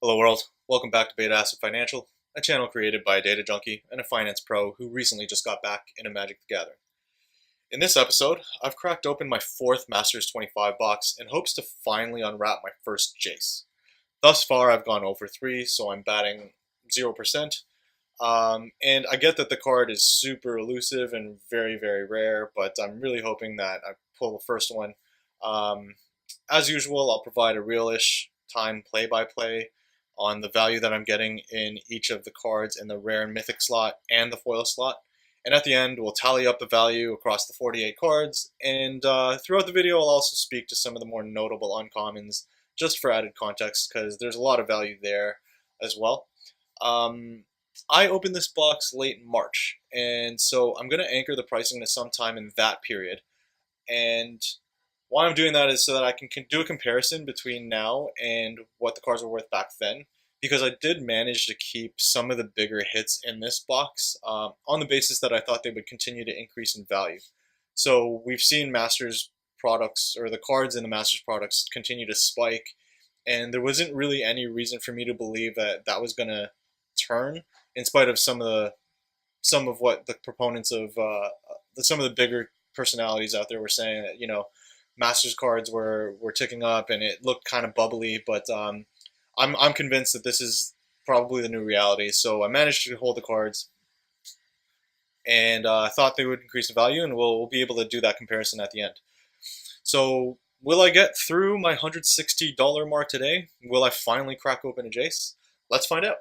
Hello world, welcome back to Beta Asset Financial, a channel created by a data junkie and a finance pro who recently just got back into Magic the Gathering. In this episode, I've cracked open my fourth Masters 25 box in hopes to finally unwrap my first Jace. Thus far I've gone over 3, so I'm batting 0%. And I get that the card is super elusive and very rare, but I'm really hoping that I pull the first one. Um, as usual, I'll provide a real-ish time play-by-play on the value that I'm getting in each of the cards in the rare and mythic slot and the foil slot. And at the end, we'll tally up the value across the 48 cards, and throughout the video, I'll also speak to some of the more notable uncommons, just for added context, because there's a lot of value there as well. I opened this box late in March, and so I'm going to anchor the pricing to sometime in that period. And why I'm doing that is so that I can do a comparison between now and what the cards were worth back then, because I did manage to keep some of the bigger hits in this box on the basis that I thought they would continue to increase in value. So we've seen Masters products, or the cards in the Masters products, continue to spike, and there wasn't really any reason for me to believe that that was going to turn, in spite of some of what the proponents of some of the bigger personalities out there were saying, that Masters cards were ticking up and it looked kind of bubbly, but I'm convinced that this is probably the new reality. So I managed to hold the cards, and I thought they would increase in value, and we'll be able to do that comparison at the end. So will I get through my $160 mark today? Will I finally crack open a Jace? Let's find out.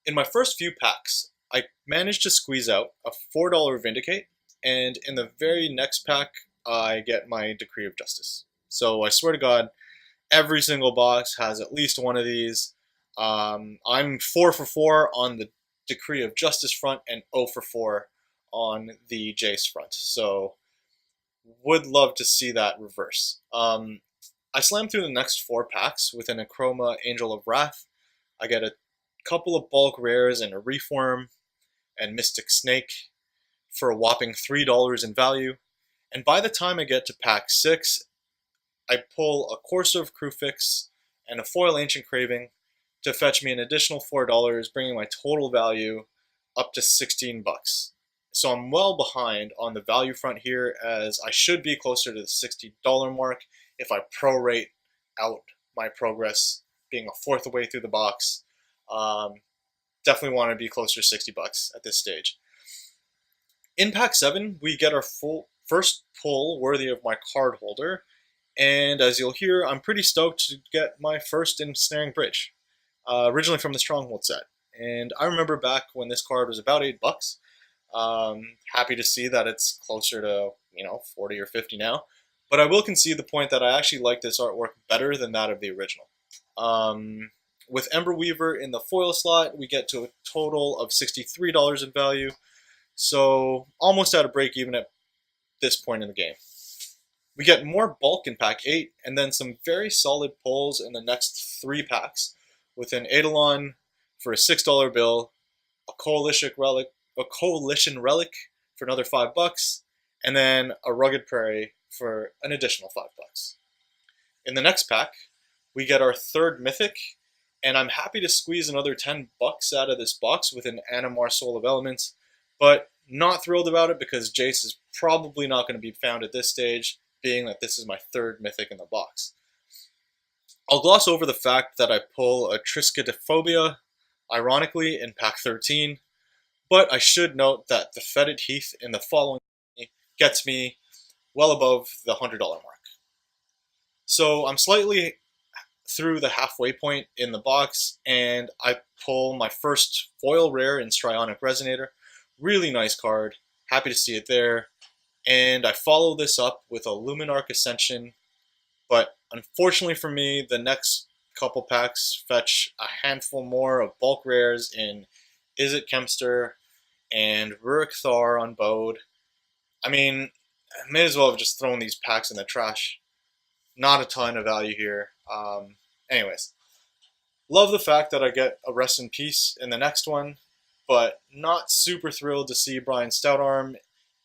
In my first few packs, I managed to squeeze out a $4 Vindicate, and in the very next pack, I get my Decree of Justice. So I swear to God, every single box has at least one of these. I'm 4 for 4 on the Decree of Justice front and 0 for 4 on the Jace front. So would love to see that reverse. I slammed through the next 4 packs with an Achroma Angel of Wrath. I get a couple of bulk rares and a Reform and Mystic Snake for a whopping $3 in value. And by the time I get to pack 6, I pull a Courser of Crewfix and a foil Ancient Craving to fetch me an additional $4, bringing my total value up to 16 bucks. So I'm well behind on the value front here, as I should be closer to the $60 mark if I prorate out my progress, being a fourth of the way through the box. Definitely want to be closer to 60 bucks at this stage. In pack 7, we get our first pull worthy of my card holder, and as you'll hear, I'm pretty stoked to get my first Ensnaring Bridge, originally from the Stronghold set. And I remember back when this card was about 8 bucks. Happy to see that it's closer to 40 or 50 now. But I will concede the point that I actually like this artwork better than that of the original. With Ember Weaver in the foil slot, we get to a total of $63 in value. So almost at a break even at this point in the game. We get more bulk in pack 8, and then some very solid pulls in the next 3 packs, with an Eidolon for a $6 bill, a Coalition Relic for another 5 bucks, and then a Rugged Prairie for an additional 5 bucks. In the next pack, we get our third Mythic, and I'm happy to squeeze another 10 bucks out of this box with an Animar Soul of Elements, but not thrilled about it because Jace is probably not going to be found at this stage, being that this is my third Mythic in the box. I'll gloss over the fact that I pull a Triskaidekaphobia, ironically, in pack 13, but I should note that the Fetid Heath in the following gets me well above the $100 mark. So I'm slightly through the halfway point in the box, and I pull my first foil rare in Strionic Resonator. Really nice card, happy to see it there. And I follow this up with a Luminarch Ascension, but unfortunately for me, the next couple packs fetch a handful more of bulk rares in Izzet Kempster and Rurik Thar on Bode. I mean, I may as well have just thrown these packs in the trash. Not a ton of value here. Anyways, love the fact that I get a Rest in Peace in the next one, but not super thrilled to see Brian Stoutarm.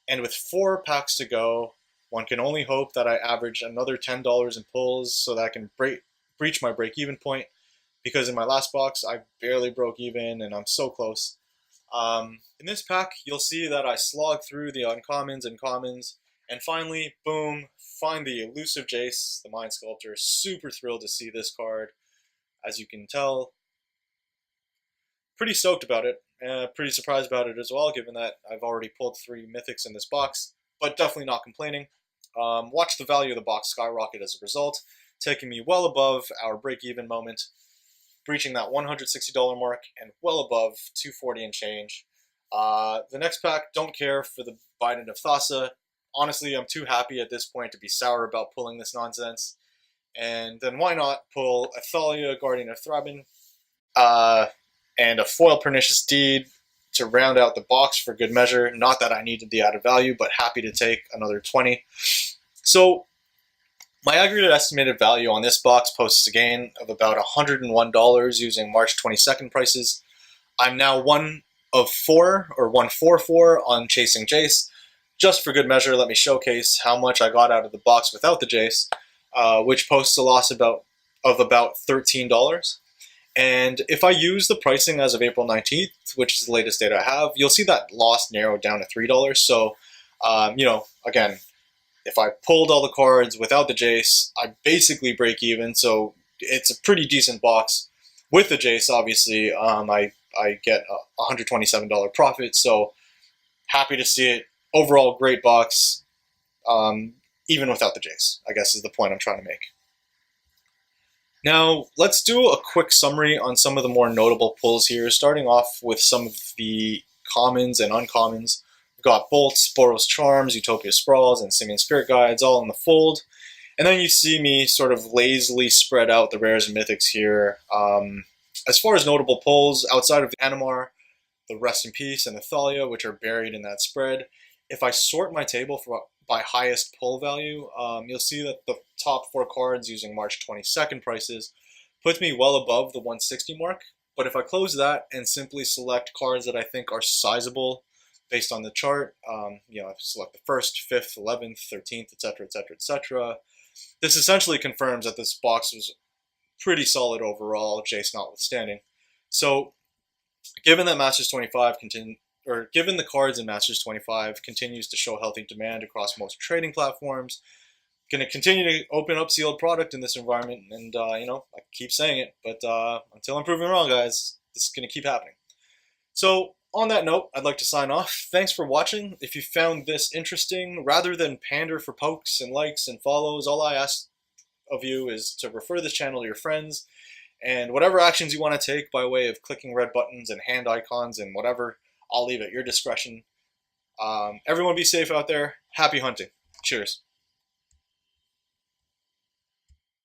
And with 4 packs to go, one can only hope that I average another $10 in pulls so that I can breach my break-even point. because in my last box I barely broke even and I'm so close. In this pack, you'll see that I slogged through the uncommons and commons, and finally, boom, find the elusive Jace, the Mind Sculptor. Super thrilled to see this card. As you can tell, pretty stoked about it. Pretty surprised about it as well, given that I've already pulled 3 mythics in this box, but definitely not complaining. Watch the value of the box skyrocket as a result, taking me well above our break-even moment, breaching that $160 mark and well above $240 and change. The next pack, don't care for the Biden of Thassa. Honestly, I'm too happy at this point to be sour about pulling this nonsense. And then why not pull Athalia, Guardian of Thraben, and a foil Pernicious Deed to round out the box for good measure. Not that I needed the added value, but happy to take another 20. So my aggregate estimated value on this box posts a gain of about $101 using March 22nd prices. I'm now 1 of 4, or 144 on chasing Jace. Just for good measure, let me showcase how much I got out of the box without the Jace, which posts a loss of about $13. And if I use the pricing as of April 19th, which is the latest data I have, you'll see that loss narrowed down to $3. So, again, if I pulled all the cards without the Jace, I basically break even. So it's a pretty decent box. With the Jace, obviously, I get a $127 profit. So happy to see it. Overall, great box, even without the Jace, I guess is the point I'm trying to make. Now, let's do a quick summary on some of the more notable pulls here, starting off with some of the commons and uncommons. We've got Bolts, Boros Charms, Utopia Sprawls, and Simian Spirit Guides all in the fold. And then you see me sort of lazily spread out the rares and mythics here. As far as notable pulls, outside of the Animar, the Rest in Peace, and the Thalia, which are buried in that spread, if I sort my table by highest pull value, you'll see that the top 4 cards using March 22nd prices puts me well above the 160 mark. But if I close that and simply select cards that I think are sizable based on the chart, I select the 1st, 5th, 11th, 13th, etc., etc., etc., this essentially confirms that this box was pretty solid overall, Jace notwithstanding. So, given that Masters 25 given the cards in Masters 25 continues to show healthy demand across most trading platforms, going to continue to open up sealed product in this environment, and I keep saying it, but until I'm proven wrong, guys, this is going to keep happening. So on that note, I'd like to sign off. Thanks for watching. If you found this interesting, rather than pander for pokes and likes and follows, all I ask of you is to refer this channel to your friends, and whatever actions you want to take by way of clicking red buttons and hand icons and whatever, I'll leave at your discretion. Everyone be safe out there. Happy hunting. Cheers.